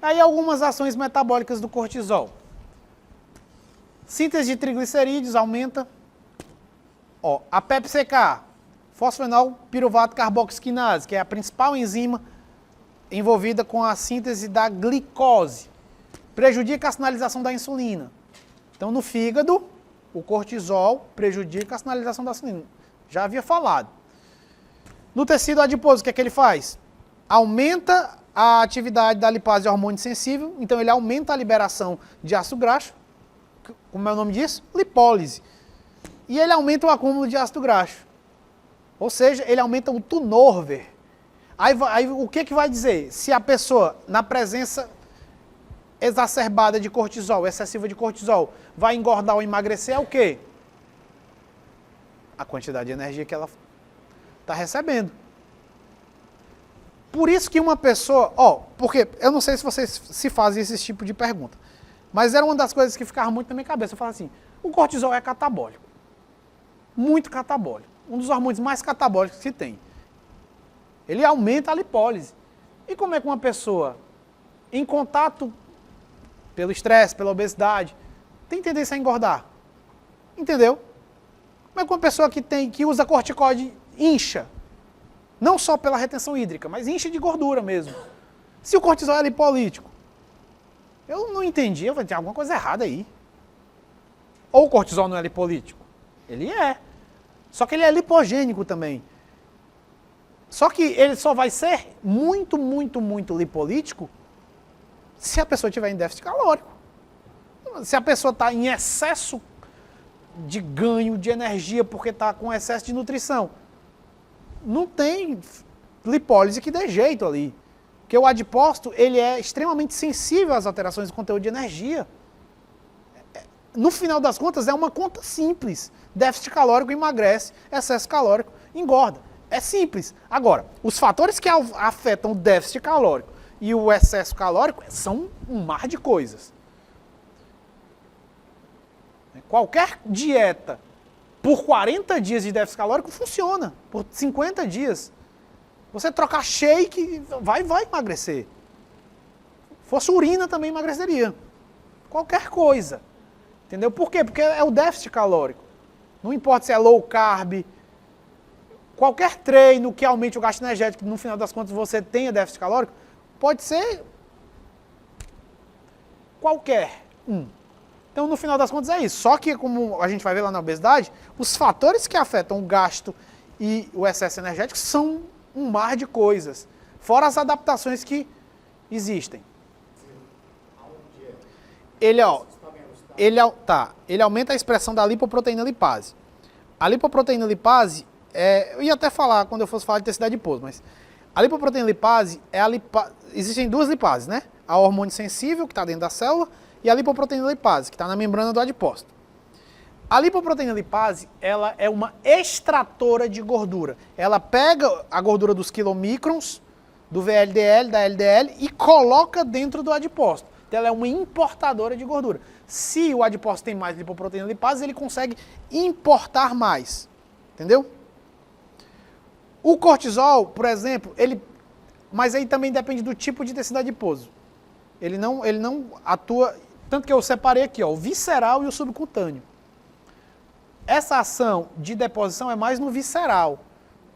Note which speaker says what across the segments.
Speaker 1: Aí algumas ações metabólicas do cortisol. Síntese de triglicerídeos aumenta. Ó, a PEPCK, fosfenol piruvato carboxquinase, que é a principal enzima envolvida com a síntese da glicose. Prejudica a sinalização da insulina. Então, no fígado, o cortisol prejudica a sinalização da insulina. Já havia falado. No tecido adiposo, o que é que ele faz? Aumenta a atividade da lipase hormônio sensível, então ele aumenta a liberação de ácido graxo. Como é o nome disso? Lipólise. E ele aumenta o acúmulo de ácido graxo. Ou seja, ele aumenta o turnover. Aí o que vai dizer? Se a pessoa, na presença exacerbada de cortisol, excessiva de cortisol, vai engordar ou emagrecer, é o quê? A quantidade de energia que ela está recebendo. Por isso que uma pessoa, porque eu não sei se vocês se fazem esse tipo de pergunta, mas era uma das coisas que ficava muito na minha cabeça. Eu falava assim, o cortisol é catabólico. Muito catabólico. Um dos hormônios mais catabólicos que tem. Ele aumenta a lipólise. E como é que uma pessoa, em contato pelo estresse, pela obesidade, tem tendência a engordar? Entendeu? Como é que uma pessoa que usa corticoide incha? Não só pela retenção hídrica, mas incha de gordura mesmo. Se o cortisol é lipolítico. Eu não entendi, eu falei, tem alguma coisa errada aí. Ou o cortisol não é lipolítico? Ele é. Só que ele é lipogênico também. Só que ele só vai ser muito, muito, muito lipolítico se a pessoa estiver em déficit calórico. Se a pessoa está em excesso de ganho de energia porque está com excesso de nutrição. Não tem lipólise que dê jeito ali. Porque o adipócito, ele é extremamente sensível às alterações de conteúdo de energia. No final das contas, é uma conta simples. Déficit calórico emagrece, excesso calórico engorda. É simples. Agora, os fatores que afetam o déficit calórico e o excesso calórico são um mar de coisas. Qualquer dieta por 40 dias de déficit calórico funciona. Por 50 dias. Você trocar shake, vai emagrecer. Fosse urina também emagreceria. Qualquer coisa. Entendeu? Por quê? Porque é o déficit calórico. Não importa se é low carb, qualquer treino que aumente o gasto energético, no final das contas você tenha déficit calórico, pode ser qualquer um. Então, no final das contas é isso. Só que, como a gente vai ver lá na obesidade, os fatores que afetam o gasto e o excesso energético são um mar de coisas. Fora as adaptações que existem. Ele aumenta a expressão da lipoproteína lipase. A lipoproteína lipase, eu ia até falar quando eu fosse falar de tecido adiposo, mas a lipoproteína lipase existem duas lipases, né? A hormônio sensível, que está dentro da célula, e a lipoproteína lipase, que está na membrana do adipócito. A lipoproteína lipase, ela é uma extratora de gordura. Ela pega a gordura dos quilomicrons, do VLDL, da LDL, e coloca dentro do adipócito. Então ela é uma importadora de gordura. Se o adipócito tem mais lipoproteína lipase, ele consegue importar mais. Entendeu? O cortisol, por exemplo, mas aí também depende do tipo de tecido adiposo. Ele não atua, tanto que eu separei aqui, o visceral e o subcutâneo. Essa ação de deposição é mais no visceral,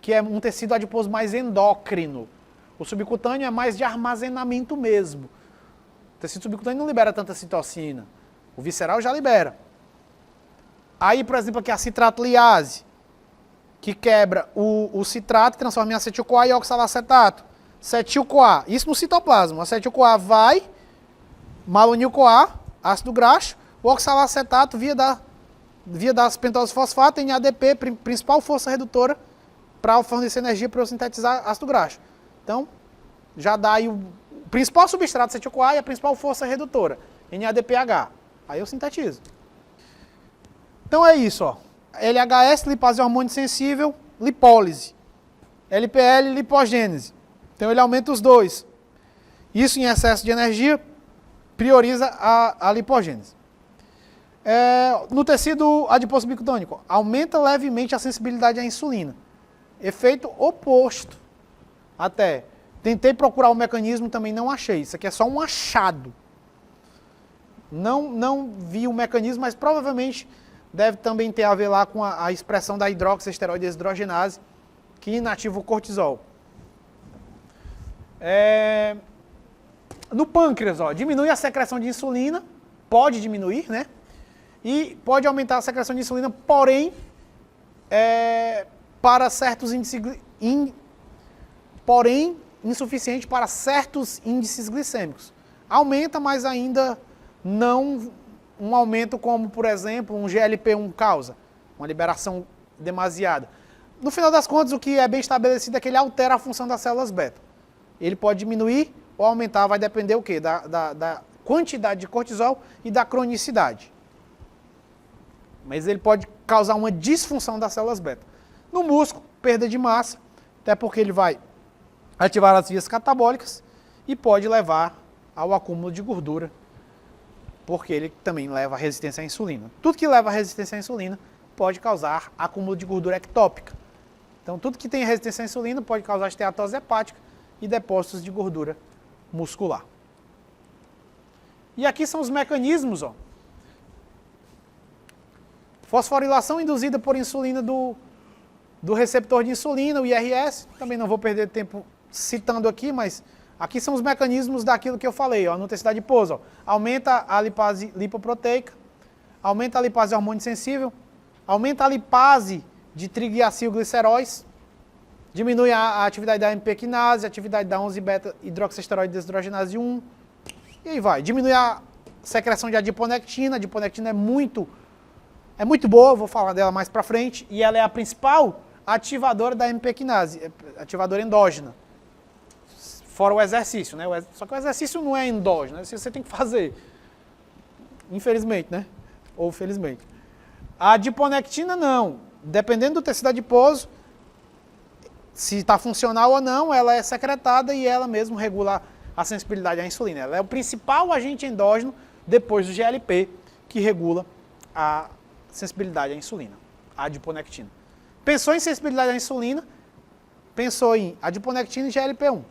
Speaker 1: que é um tecido adiposo mais endócrino. O subcutâneo é mais de armazenamento mesmo. O tecido subcutâneo não libera tanta citocina. O visceral já libera. Aí, por exemplo, aqui a citrato-liase, que quebra o citrato, transforma em acetil-CoA e oxalacetato. Acetil-CoA, isso no citoplasma. O acetil-CoA vai, malonil-CoA, ácido graxo, o oxalacetato via das pentose fosfato, NADP, principal força redutora para fornecer energia para eu sintetizar ácido graxo. Então, já dá aí o principal substrato acetil-CoA e a principal força redutora, NADPH. Aí eu sintetizo. Então é isso, ó. LHS, lipase hormônio sensível, lipólise. LPL, lipogênese. Então ele aumenta os dois. Isso em excesso de energia prioriza a lipogênese. No tecido adiposo subcutâneo, aumenta levemente a sensibilidade à insulina. Efeito oposto até Tentei procurar o mecanismo, também não achei. Isso aqui é só um achado. Não vi o mecanismo, mas provavelmente deve também ter a ver lá com a expressão da hidroxiesteroide deshidrogenase, que inativa o cortisol. No pâncreas, ó, diminui a secreção de insulina, pode diminuir, né? E pode aumentar a secreção de insulina, porém, para certos índices, porém, insuficiente para certos índices glicêmicos. Aumenta, mas ainda não um aumento como, por exemplo, um GLP-1 causa, uma liberação demasiada. No final das contas, o que é bem estabelecido é que ele altera a função das células beta. Ele pode diminuir ou aumentar, vai depender o quê? Da quantidade de cortisol e da cronicidade. Mas ele pode causar uma disfunção das células beta. No músculo, perda de massa, até porque ele vai ativar as vias catabólicas e pode levar ao acúmulo de gordura, porque ele também leva à resistência à insulina. Tudo que leva à resistência à insulina pode causar acúmulo de gordura ectópica. Então, tudo que tem resistência à insulina pode causar esteatose hepática e depósitos de gordura muscular. E aqui são os mecanismos, ó. Fosforilação induzida por insulina do receptor de insulina, o IRS. Também não vou perder tempo citando aqui, mas aqui são os mecanismos daquilo que eu falei, ó, no tecido adiposo. Ó. Aumenta a lipase lipoproteica, aumenta a lipase hormônio sensível, aumenta a lipase de trigliacilgliceróis, diminui a atividade da AMP quinase, a atividade da 11-beta-hidroxiesteroide deshidrogenase 1, e aí vai. Diminui a secreção de adiponectina. A adiponectina é muito boa, vou falar dela mais pra frente, e ela é a principal ativadora da AMP quinase, ativadora endógena. Fora o exercício, né? Só que o exercício não é endógeno, né? Você tem que fazer. Infelizmente, né? Ou felizmente. A adiponectina não. Dependendo do tecido adiposo, se está funcional ou não, ela é secretada e ela mesmo regula a sensibilidade à insulina. Ela é o principal agente endógeno, depois do GLP, que regula a sensibilidade à insulina, a adiponectina. Pensou em sensibilidade à insulina, pensou em adiponectina e GLP-1.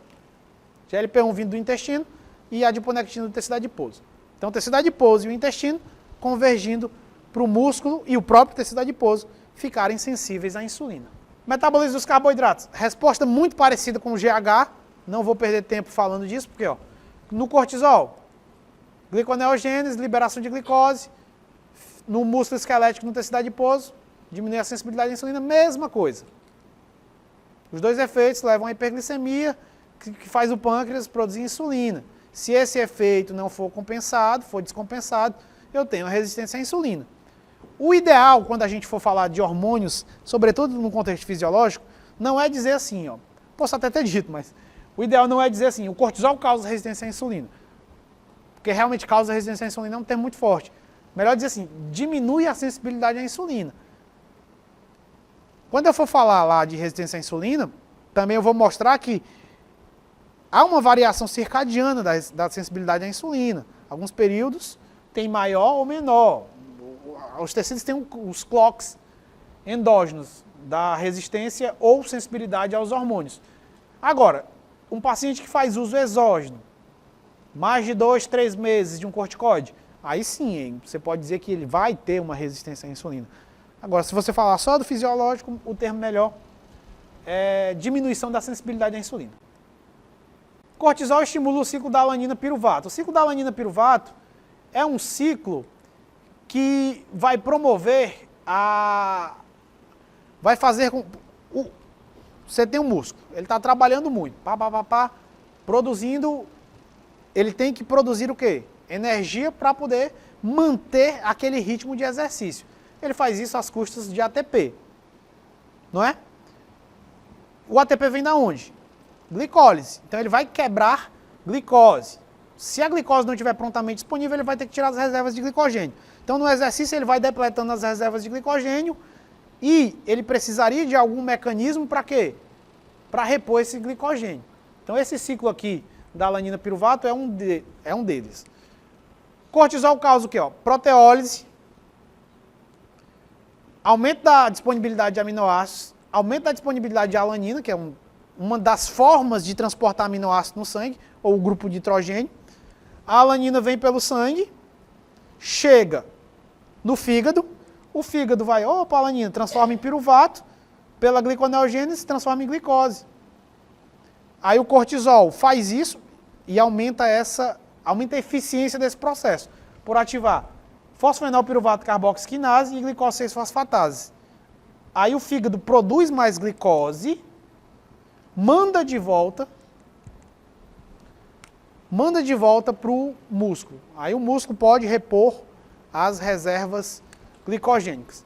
Speaker 1: GLP-1 vindo do intestino e adiponectina do tecido adiposo. Então, o tecido adiposo e o intestino convergindo para o músculo e o próprio tecido adiposo ficarem sensíveis à insulina. Metabolismo dos carboidratos. Resposta muito parecida com o GH. Não vou perder tempo falando disso, porque ó, no cortisol, gliconeogênese, liberação de glicose. No músculo esquelético, no tecido adiposo, diminui a sensibilidade à insulina, mesma coisa. Os dois efeitos levam à hiperglicemia, que faz o pâncreas produzir insulina. Se esse efeito não for compensado, for descompensado, eu tenho a resistência à insulina. O ideal, quando a gente for falar de hormônios, sobretudo no contexto fisiológico, não é dizer assim, ó, posso até ter dito, mas o ideal não é dizer assim, o cortisol causa resistência à insulina. Porque realmente causa resistência à insulina é um termo muito forte. Melhor dizer assim, diminui a sensibilidade à insulina. Quando eu for falar lá de resistência à insulina, também eu vou mostrar que há uma variação circadiana da sensibilidade à insulina. Alguns períodos tem maior ou menor. Os tecidos têm os clocks endógenos da resistência ou sensibilidade aos hormônios. Agora, um paciente que faz uso exógeno, mais de 2, 3 meses de um corticoide, aí sim, hein, você pode dizer que ele vai ter uma resistência à insulina. Agora, se você falar só do fisiológico, o termo melhor é diminuição da sensibilidade à insulina. Cortisol estimula o ciclo da alanina piruvato. O ciclo da alanina piruvato é um ciclo que vai promover vai fazer com... Você tem um músculo, ele está trabalhando muito, produzindo... Ele tem que produzir o quê? Energia para poder manter aquele ritmo de exercício. Ele faz isso às custas de ATP, não é? O ATP vem da onde? Glicólise. Então ele vai quebrar glicose. Se a glicose não estiver prontamente disponível, ele vai ter que tirar as reservas de glicogênio. Então no exercício ele vai depletando as reservas de glicogênio e ele precisaria de algum mecanismo para quê? Para repor esse glicogênio. Então esse ciclo aqui da alanina piruvato é um deles. Cortisol causa o quê? Ó? Proteólise, aumento da disponibilidade de aminoácidos, aumento da disponibilidade de alanina, que é um uma das formas de transportar aminoácido no sangue, ou o grupo de nitrogênio. A alanina vem pelo sangue, chega no fígado, o fígado vai, opa, alanina, transforma em piruvato, pela gliconeogênese transforma em glicose. Aí o cortisol faz isso e aumenta a eficiência desse processo, por ativar fosfenilpiruvato carboxiquinase e glicose 6-fosfatase. Aí o fígado produz mais glicose, manda de volta para o músculo. Aí o músculo pode repor as reservas glicogênicas.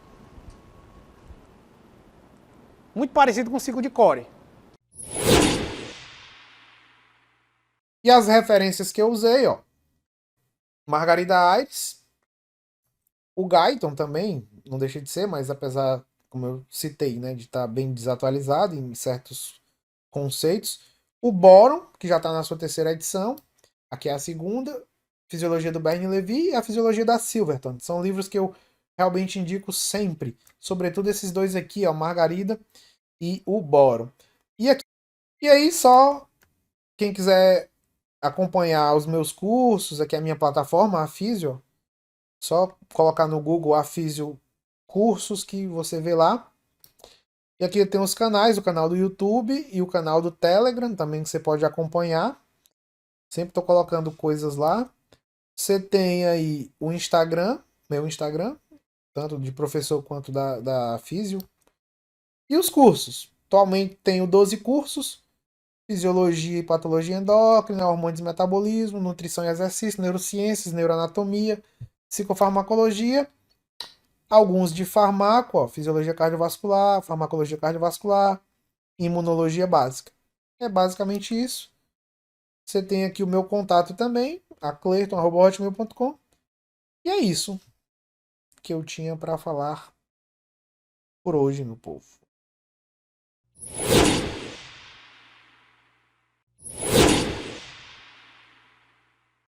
Speaker 1: Muito parecido com o ciclo de Cori.
Speaker 2: E as referências que eu usei, ó. Margarida Aires. O Guyton também, não deixa de ser, mas apesar, como eu citei, né, de estar bem desatualizado em certos conceitos. O Boron, que já está na sua terceira edição. Aqui é a segunda. Fisiologia do Bernie Levy e a Fisiologia da Silverton. São livros que eu realmente indico sempre. Sobretudo esses dois aqui, ó, Margarida e o Boron. E aí, só quem quiser acompanhar os meus cursos, aqui é a minha plataforma, a Fisio, só colocar no Google a Fisio Cursos que você vê lá. E aqui tem os canais, o canal do YouTube e o canal do Telegram também que você pode acompanhar. Sempre estou colocando coisas lá. Você tem aí o Instagram, meu Instagram, tanto de professor quanto da Fisio. E os cursos. Atualmente tenho 12 cursos. Fisiologia e patologia endócrina, hormônios e metabolismo, nutrição e exercício, neurociências, neuroanatomia, psicofarmacologia, alguns de farmaco, ó, fisiologia cardiovascular, farmacologia cardiovascular, imunologia básica. É basicamente isso. Você tem aqui o meu contato também, a cleiton@hotmail.com. E é isso que eu tinha para falar por hoje, meu povo.